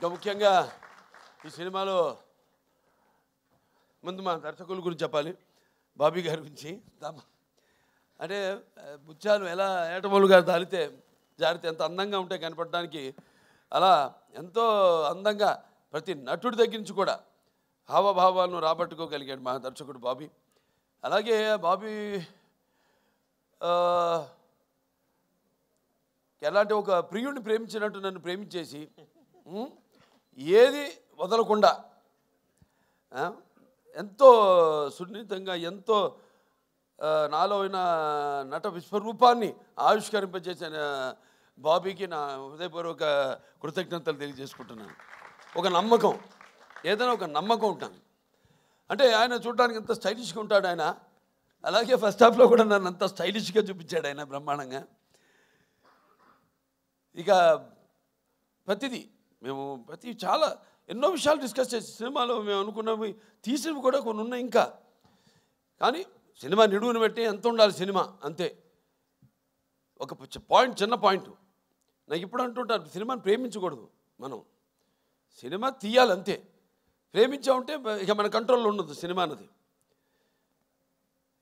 ఇంకా ముఖ్యంగా ఈ సినిమాలో ముందు మా దర్శకుల గురించి చెప్పాలి. బాబీ గారి గురించి. అంటే ముత్యాలు ఎలా ఏటమూలుగా జారితే ఎంత అందంగా ఉంటాయి కనపడడానికి, అలా ఎంతో అందంగా ప్రతి నటుడి దగ్గర నుంచి కూడా హావభావాలను రాబట్టుకోగలిగాడు మా దర్శకుడు బాబీ. అలాగే బాబీ ఎలాంటి ఒక ప్రియుడిని ప్రేమించినట్టు నన్ను ప్రేమించేసి ఏది వదలకుండా ఎంతో సున్నితంగా ఎంతో నాలో అయిన నట విశ్వరూపాన్ని ఆవిష్కరింపజేసిన బాబీకి నా హృదయపూర్వక కృతజ్ఞతలు తెలియజేసుకుంటున్నాను. ఒక నమ్మకం, ఏదైనా ఒక నమ్మకం ఉంటాను. అంటే ఆయన చూడడానికి ఎంత స్టైలిష్గా ఉంటాడు ఆయన, అలాగే ఫస్ట్ హాఫ్లో కూడా నన్ను అంత స్టైలిష్గా చూపించాడు ఆయన బ్రహ్మాండంగా. ఇక ప్రతి చాలా ఎన్నో విషయాలు డిస్కస్ చేసి సినిమాలో మేము అనుకున్నవి తీసినవి కూడా కొన్ని ఉన్నాయి ఇంకా. కానీ సినిమా నిడువుని బట్టి ఎంత ఉండాలి సినిమా అంతే. ఒక పాయింట్, చిన్న పాయింట్ నాకు ఇప్పుడు అంటుంటారు, సినిమాని ప్రేమించకూడదు మనం, సినిమా తీయాలి అంతే. ప్రేమించామంటే ఇక మన కంట్రోల్లో ఉండదు సినిమా అన్నది.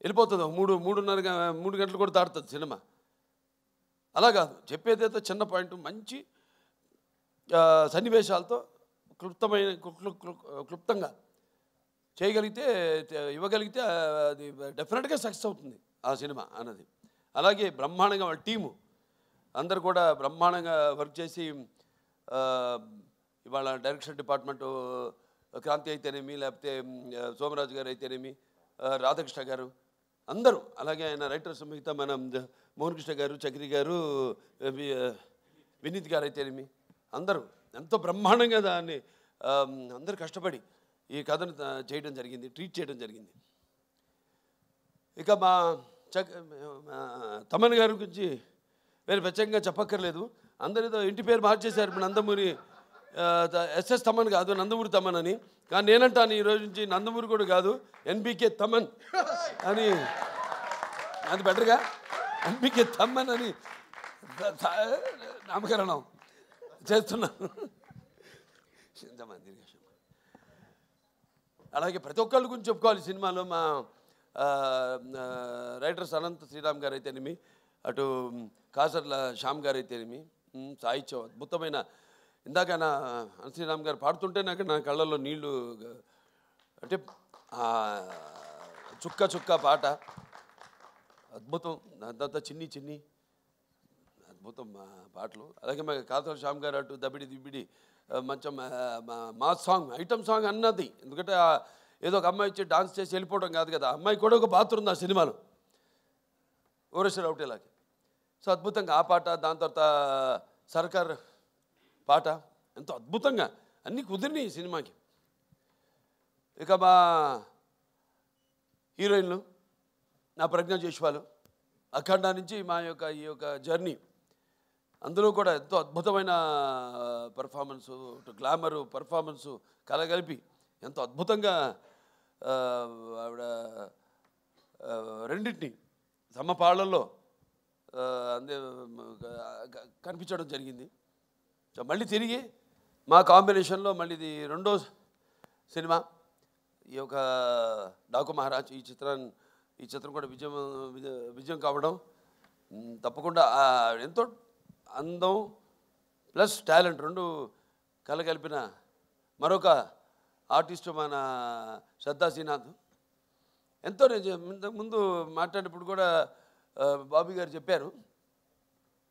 వెళ్ళిపోతుంది 3 గంటలు కూడా దాటుతుంది సినిమా. అలా కాదు, చెప్పేదైతే చిన్న పాయింట్ మంచి సన్నివేశాలతో క్లుప్తంగా చేయగలిగితే ఇవ్వగలిగితే అది డెఫినెట్గా సక్సెస్ అవుతుంది ఆ సినిమా అన్నది. అలాగే బ్రహ్మాండంగా వాళ్ళ టీము అందరు కూడా బ్రహ్మాండంగా వర్క్ చేసి ఇవాళ డైరెక్షన్ డిపార్ట్మెంటు క్రాంతి అయితేనేమి, లేకపోతే సోమరాజు గారు అయితేనేమి, రాధాకృష్ణ గారు అందరూ, అలాగే ఆయన రైటర్స్ మిగతా మన మోహన్ కృష్ణ గారు, చక్రి గారు, వినీత్ గారు అయితేనేమి అందరూ ఎంతో బ్రహ్మాండంగా దాన్ని అందరూ కష్టపడి ఈ కథను చేయడం జరిగింది, ట్రీట్ చేయడం జరిగింది. ఇక మా తమన్ గారి గురించి వేరే ప్రత్యేకంగా చెప్పక్కర్లేదు. అందరితో ఇంటి పేరు మార్చేశారు. ఇప్పుడు నందమూరి ఎస్ఎస్ తమన్ కాదు, నందమూరి తమన్ అని. కానీ నేనంటాను ఈ రోజు నుంచి నందమూరి కూడా కాదు, ఎన్బికే తమన్ అని, అది బెటర్గా ఎన్బికే తమన్ అని నామకరణం చేస్తున్నాను. అలాగే ప్రతి ఒక్కళ్ళ గురించి చెప్పుకోవాలి సినిమాలో. మా రైటర్స్ అనంత శ్రీరామ్ గారు అయితేనేమి, అటు కాసర్ల శ్యామ్ గారు అయితేనేమి, సాహిత్యం అద్భుతమైన. ఇందాక అనంత శ్రీరామ్ గారు పాడుతుంటే నా కళ్ళల్లో నీళ్లు, అంటే చుక్క చుక్క పాట అద్భుతం. దాని తర్వాత చిన్ని అద్భుతం పాటలు. అలాగే మా కాసర్ల శ్యామ్ గారు అటు దబిడి దిబిడి మంచి మా సాంగ్, ఐటమ్ సాంగ్ అన్నది. ఎందుకంటే ఏదో ఒక అమ్మాయి వచ్చి డాన్స్ చేసి వెళ్ళిపోవడం కాదు కదా, అమ్మాయి కూడా ఒక పాత్ర ఉంది ఆ సినిమాలో, ఓరేశ్వర ఒకటేలాగా. సో అద్భుతంగా ఆ పాట, దాని తర్వాత సర్కార్ పాట ఎంతో అద్భుతంగా అన్నీ కుదిరినాయి ఈ సినిమాకి. ఇక మా హీరోయిన్లు నా ప్రజ్ఞ జైస్వాల్, అఖండ నుంచి ఈ యొక్క జర్నీ, అందులో కూడా ఎంతో అద్భుతమైన పర్ఫార్మెన్సు, గ్లామరు పర్ఫార్మెన్సు కలగలిపి ఎంతో అద్భుతంగా ఆవిడ రెండింటిని సమపాళ్లలో కనిపించడం జరిగింది. సో మళ్ళీ తిరిగి మా కాంబినేషన్లో మళ్ళీ ఇది రెండో సినిమా ఈ యొక్క డాకు మహారాజ్. ఈ చిత్రం కూడా విజయం కావడం తప్పకుండా ఎంతో అందం ప్లస్ టాలెంట్ రెండు కలగలిపిన మరొక ఆర్టిస్టు మన శ్రద్ధా శ్రీనాథ్. ఎంతో నేను ముందు మాట్లాడినప్పుడు కూడా బాబీ గారు చెప్పారు,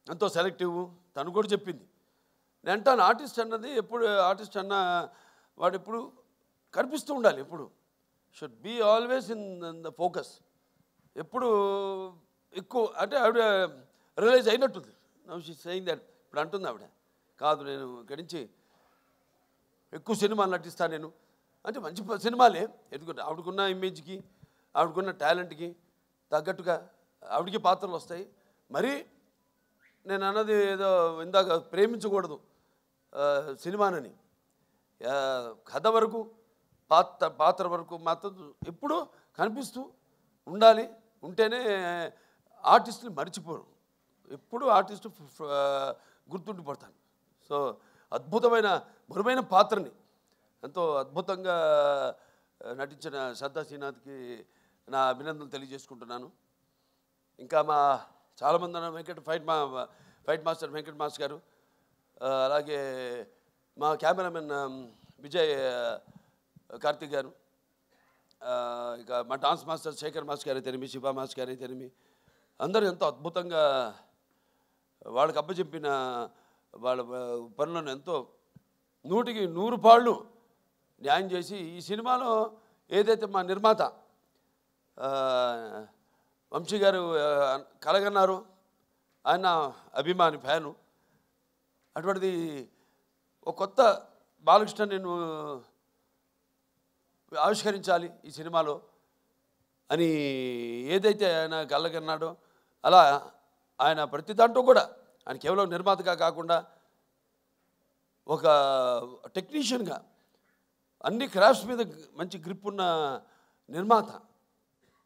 ఎంతో సెలెక్టివ్. తను కూడా చెప్పింది. నేను అంటాను, ఆర్టిస్ట్ అన్నది ఎప్పుడు, ఆర్టిస్ట్ అన్న వాడు ఎప్పుడు కనిపిస్తూ ఉండాలి, ఎప్పుడు should be always in the focus. ఎప్పుడు ఎక్కువ అంటే ఆవిడ రియలైజ్ అయినట్టుంది. Now she saying that. ఇప్పుడు అంటుంది ఆవిడ, కాదు నేను ఇక్కడి నుంచి ఎక్కువ సినిమాలు నటిస్తాను నేను అంటే, మంచి సినిమాలే. ఎందుకంటే ఆవిడకున్న ఇమేజ్కి, ఆవిడకున్న టాలెంట్కి తగ్గట్టుగా ఆవిడకి పాత్రలు వస్తాయి. మరి నేను అన్నది ఏదో ఇందాక ప్రేమించకూడదు సినిమానని, కథ వరకు పాత్ర వరకు మాత్రం ఎప్పుడూ కనిపిస్తూ ఉండాలి. ఉంటేనే ఆర్టిస్ట్ని మర్చిపోరు, ఎప్పుడు ఆర్టిస్టు గుర్తుండిపోతాను. సో అద్భుతమైన బరువైన పాత్రని ఎంతో అద్భుతంగా నటించిన శ్రద్ధా శ్రీనాథ్కి నా అభినందనలు తెలియజేసుకుంటున్నాను. ఇంకా మా చాలామంది ఫైట్ మాస్టర్ వెంకట్ మాస్టర్ గారు, అలాగే మా కెమెరామెన్ విజయ్ కార్తిక్ గారు, ఇక మా డాన్స్ మాస్టర్ శేఖర్ మాస్టర్ గారు అయితేనేమి, శివ మాస్టర్ గారు అయితేనేమి, అందరూ ఎంతో అద్భుతంగా వాళ్ళకి అప్పచెప్పిన వాళ్ళ పనులను ఎంతో 100కి 100 పాళ్ళు న్యాయం చేసి ఈ సినిమాలో ఏదైతే మా నిర్మాత వంశీ గారు కలగన్నారు, ఆయన అభిమాని ఫ్యాను, అటువంటిది ఒక కొత్త బాలకృష్ణ నేను ఆవిష్కరించాలి ఈ సినిమాలో అని ఏదైతే ఆయన కలగన్నాడో అలా ఆయన ప్రతి దాంట్లో కూడా ఆయన కేవలం నిర్మాతగా కాకుండా ఒక టెక్నీషియన్గా అన్ని క్రాఫ్ట్స్ మీద మంచి గ్రిప్ ఉన్న నిర్మాత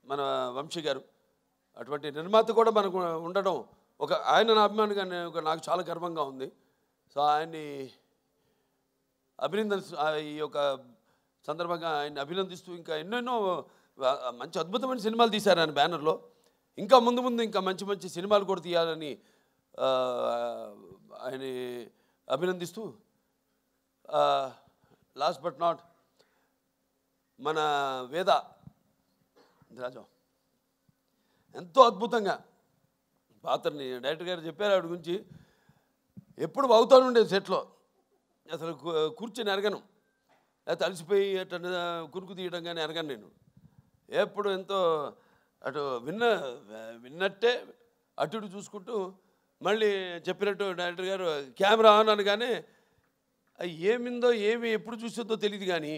మన వంశీ గారు. అటువంటి నిర్మాత కూడా మనకు ఉండడం ఆయన నా అభిమానిగా నాకు చాలా గర్వంగా ఉంది. సో ఆయన్ని ఈ యొక్క సందర్భంగా ఆయన్ని అభినందిస్తూ ఇంకా ఎన్నెన్నో మంచి అద్భుతమైన సినిమాలు తీశారు ఆయన బ్యానర్లో. ఇంకా ముందు ఇంకా మంచి సినిమాలు కూడా తీయాలని ఆయన అభినందిస్తూ, లాస్ట్ బట్ నాట్ మన వేద రాజు ఎంతో అద్భుతంగా పాత్రని డైరెక్టర్ గారు చెప్పారు. ఆవిడ గురించి ఎప్పుడు అవుతాను ఉండేది సెట్లో, అసలు కూర్చొని ఎరగను, లేకపోతే అలసిపోయి అట్లా కురుకు తీయడం కానీ ఎరగను నేను. ఎప్పుడు ఎంతో అటు విన్నట్టే అటు ఇటు చూసుకుంటూ మళ్ళీ చెప్పినట్టు డైరెక్టర్ గారు కెమెరా ఆన్ అనగానే ఏమిందో ఎప్పుడు చూస్తుందో తెలియదు కానీ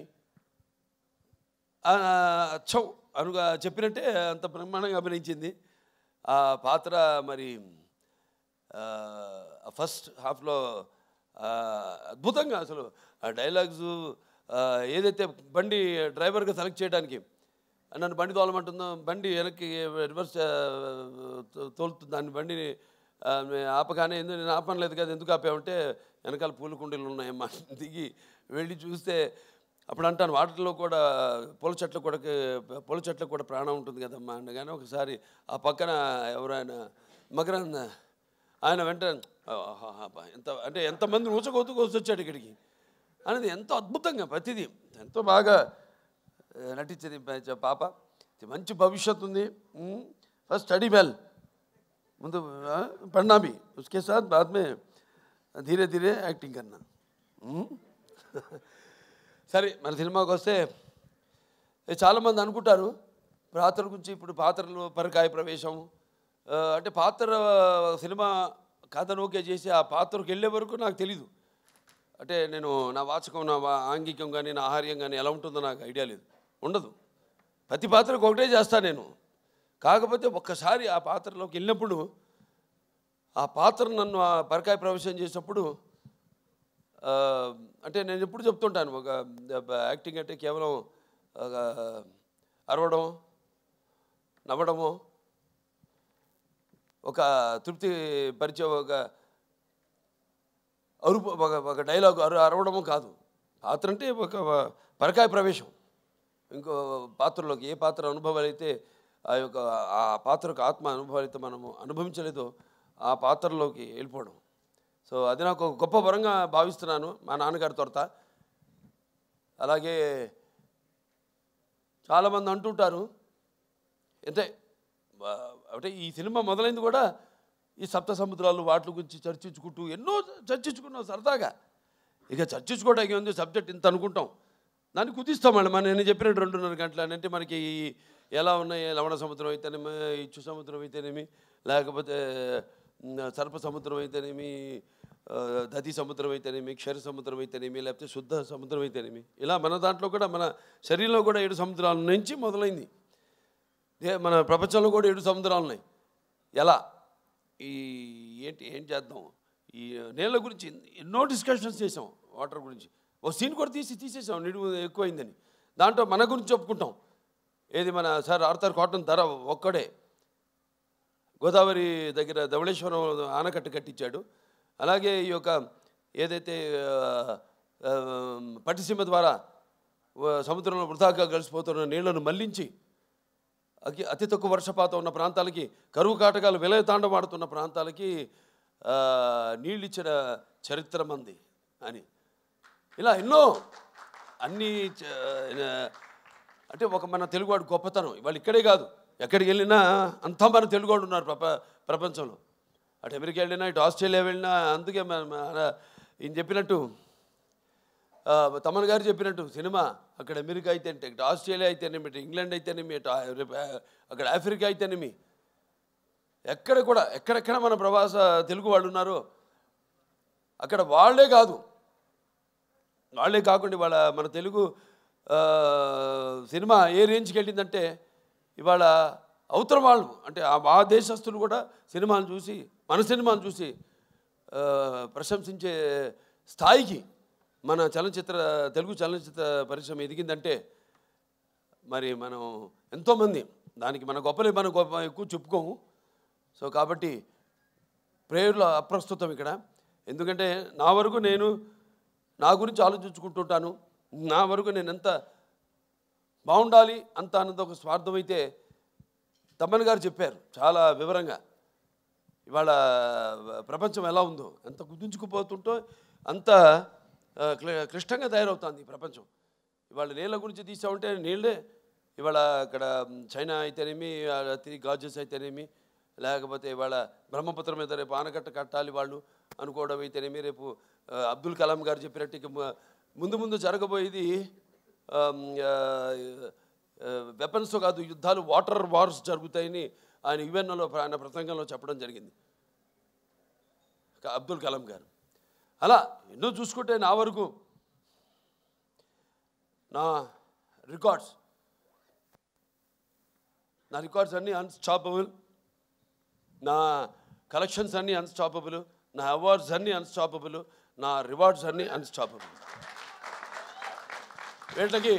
అచ్చం అనుగా చెప్పినట్టే అంత బ్రహ్మాండంగా అభినయించింది. ఆ పాత్ర మరి ఫస్ట్ హాఫ్లో అద్భుతంగా అసలు ఆ డైలాగ్స్ ఏదైతే బండి డ్రైవర్గా సెలెక్ట్ చేయడానికి నన్ను బండి తోలమంటుందో, బండి వెనక్కి రివర్స్ తోలుతుంది, దాన్ని బండిని ఆపగానే నేను ఆపనలేదు కదా, ఎందుకు ఆపామంటే వెనకాల పూల కుండీలు ఉన్నాయమ్మా, దిగి వెళ్ళి చూస్తే అప్పుడు అంటాను వాటిలో కూడా పూల చెట్లకు కూడా ప్రాణం ఉంటుంది కదమ్మా అనగానే ఒకసారి ఆ పక్కన ఎవరైనా మకరంద్ ఆయన వెంటనే ఎంతమంది వచ్చాడు ఇక్కడికి అనేది ఎంతో అద్భుతంగా ప్రతిదీ ఎంతో బాగా నటించేది పాప. మంచి భవిష్యత్తు ఉంది. ఫస్ట్ స్టడీ వెల్, ముందు पढ़ना भी, उसके साथ बाद में धीरे धीरे యాక్టింగ్ करना. సరే మన సినిమాకి వస్తే చాలామంది అనుకుంటారు పాత్రల గురించి. ఇప్పుడు పాత్రలు పరకాయ ప్రవేశం అంటే పాత్ర సినిమా కథను ఓకే చేసి ఆ పాత్రకు వెళ్ళే వరకు నాకు తెలీదు. అంటే నేను నా వాచకం, నా ఆంగికం కానీ, నా ఆహార్యం కానీ ఎలా ఉంటుందో నాకు ఐడియా లేదు, ఉండదు. ప్రతి పాత్రకు ఒకటే చేస్తాను నేను. కాకపోతే ఒక్కసారి ఆ పాత్రలోకి వెళ్ళినప్పుడు ఆ పాత్ర నన్ను ఆ పరకాయ ప్రవేశం చేసినప్పుడు అంటే నేను ఎప్పుడు చెప్తుంటాను, ఒక యాక్టింగ్ అంటే కేవలం అరవడం, నవ్వడము, ఒక తృప్తి పరిచే ఒక అరుపు, ఒక డైలాగ్ అరవడము కాదు. పాత్ర అంటే ఒక పరకాయ ప్రవేశం ఇంకో పాత్రలోకి. ఏ పాత్ర అనుభవాలు అయితే ఆ పాత్రకు ఆత్మ అనుభవాలు అయితే మనము అనుభవించలేదో ఆ పాత్రలోకి వెళ్ళిపోవడం. సో అది నాకు ఒక గొప్ప వరంగా భావిస్తున్నాను మా నాన్నగారి తొరత. అలాగే చాలామంది అంటుంటారు అంటే ఈ సినిమా మొదలైంది కూడా ఈ సప్త సముద్రాలు వాటి గురించి చర్చించుకుంటూ ఎన్నో చర్చించుకున్నాం సరదాగా. ఇక చర్చించుకోవడానికి ఉంది, సబ్జెక్ట్ ఇంత అనుకుంటాం, దాన్ని కుదిస్తామండి. నేను చెప్పినట్టు 2.5 గంటలు అంటే మనకి ఎలా ఉన్నాయి, లవణ సముద్రం అయితేనేమి, ఇచ్చు సముద్రం అయితేనేమి, లేకపోతే సర్ప సముద్రం అయితేనేమి, దధి సముద్రం అయితేనేమి, క్షర సముద్రం అయితేనేమి, లేకపోతే శుద్ధ సముద్రం అయితేనేమి, ఇలా మన దాంట్లో కూడా మన శరీరంలో కూడా 7 సముద్రాల నుంచి మొదలైంది. మన ప్రపంచంలో కూడా 7 సముద్రాలు ఉన్నాయి. ఎలా ఏం చేద్దాం, ఈ నీళ్ళ గురించి ఎన్నో డిస్కషన్స్ చేసాం, వాటర్ గురించి. ఓ సీన్ కూడా తీసేసాం నిడువు ఎక్కువైందని. దాంట్లో మన గురించి చెప్పుకుంటాం. ఏది మన సార్ ఆర్థర్ కాటన్ ధర ఒక్కడే గోదావరి దగ్గర ధవళేశ్వరం ఆనకట్ట కట్టించాడు. అలాగే ఈ యొక్క ఏదైతే పట్టిసీమ ద్వారా సముద్రంలో వృధాగా కలిసిపోతున్న నీళ్లను మళ్లించి అతి తక్కువ వర్షపాతం ఉన్న ప్రాంతాలకి, కరువు కాటకాలు విలయతాండవాడుతున్న ప్రాంతాలకి నీళ్ళు ఇచ్చిన చరిత్ర మంది అని ఇలా ఎన్నో అన్నీ అంటే ఒక మన తెలుగువాడు గొప్పతనం ఇవాళ ఇక్కడే కాదు, ఎక్కడికి వెళ్ళినా అంతా మన తెలుగువాడు ఉన్నారు ప్రపంచంలో. అటు అమెరికా వెళ్ళినా, ఇటు ఆస్ట్రేలియా వెళ్ళినా. అందుకే ఈయన చెప్పినట్టు, తమన్ గారు చెప్పినట్టు, సినిమా అక్కడ అమెరికా అయితేనేమి, ఇటు ఆస్ట్రేలియా అయితేనేమి, ఇటు ఇంగ్లాండ్ అయితేనేమి, ఇటు అక్కడ ఆఫ్రికా అయితేనేమి, ఎక్కడ కూడా ఎక్కడెక్కడ మన ప్రవాస తెలుగు వాళ్ళు ఉన్నారో అక్కడ వాళ్ళే కాకుండా ఇవాళ మన తెలుగు సినిమా ఏ రేంజ్కి వెళ్ళిందంటే ఇవాళ అవతల వాళ్ళు అంటే ఆ దేశస్తులు కూడా సినిమాను చూసి, మన సినిమాను చూసి ప్రశంసించే స్థాయికి మన తెలుగు చలనచిత్ర పరిశ్రమ ఎదిగిందంటే మరి మనం ఎంతోమంది దానికి మన ఎక్కువ చెప్పుకోము. సో కాబట్టి ప్రేయర్లో అప్రస్తుతం ఇక్కడ. ఎందుకంటే నా వరకు నేను నా గురించి ఆలోచించుకుంటుంటాను. నా వరకు నేను ఎంత బాగుండాలి అంత అన్నది ఒక స్వార్థం అయితే తమ్మన్ గారు చెప్పారు చాలా వివరంగా. ఇవాళ ప్రపంచం ఎలా ఉందో, ఎంత కుదించుకుపోతుంటో అంత క్లిష్టంగా తయారవుతుంది ఈ ప్రపంచం. ఇవాళ నీళ్ళ గురించి తీసామంటే నీళ్ళే ఇవాళ అక్కడ చైనా అయితేనేమి, గాజెస్ అయితేనేమి, లేకపోతే ఇవాళ బ్రహ్మపుత్ర మీద రేపు ఆనకట్ట కట్టాలి వాళ్ళు అనుకోవడం అయితేనేమి, రేపు అబ్దుల్ కలాం గారు చెప్పినట్టు ముందు జరగబోయేది వెపన్స్తో కాదు, యుద్ధాలు, వాటర్ వార్స్ జరుగుతాయని ఆయన యుఎన్ఓలో ఆయన ప్రసంగంలో చెప్పడం జరిగింది అబ్దుల్ కలాం గారు. అలా ఎన్నో చూసుకుంటే నా వరకు నా రికార్డ్స్ అన్నీ అన్స్టాపబుల్, నా కలెక్షన్స్ అన్నీ అన్స్టాపబుల్, నా అవార్డ్స్ అన్నీ అన్స్టాపబుల్, నా రివార్డ్స్ అన్నీ అన్స్టాపబుల్. వీళ్ళకి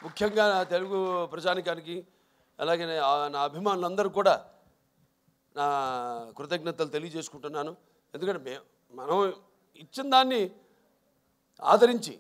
ముఖ్యంగా నా తెలుగు ప్రజానికానికి అలాగే నా అభిమానులందరూ కూడా నా కృతజ్ఞతలు తెలియజేసుకుంటున్నాను. ఎందుకంటే మనం ఇచ్చిన దాన్ని ఆదరించి